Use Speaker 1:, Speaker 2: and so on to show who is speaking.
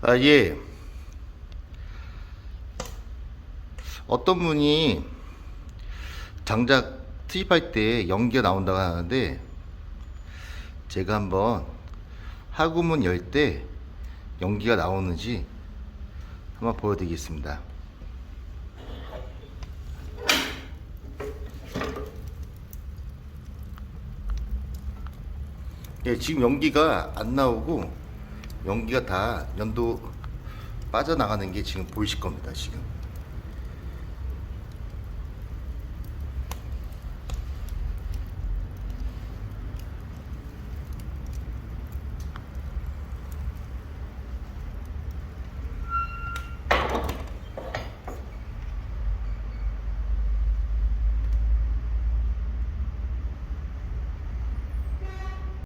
Speaker 1: 아, 예. 어떤 분이 장작 투입할 때 연기가 나온다고 하는데, 제가 한번 하구문 열 때 연기가 나오는지 한번 보여드리겠습니다. 예, 지금 연기가 안 나오고 연기가 다 연도 빠져나가는 게 지금 보이실 겁니다. 지금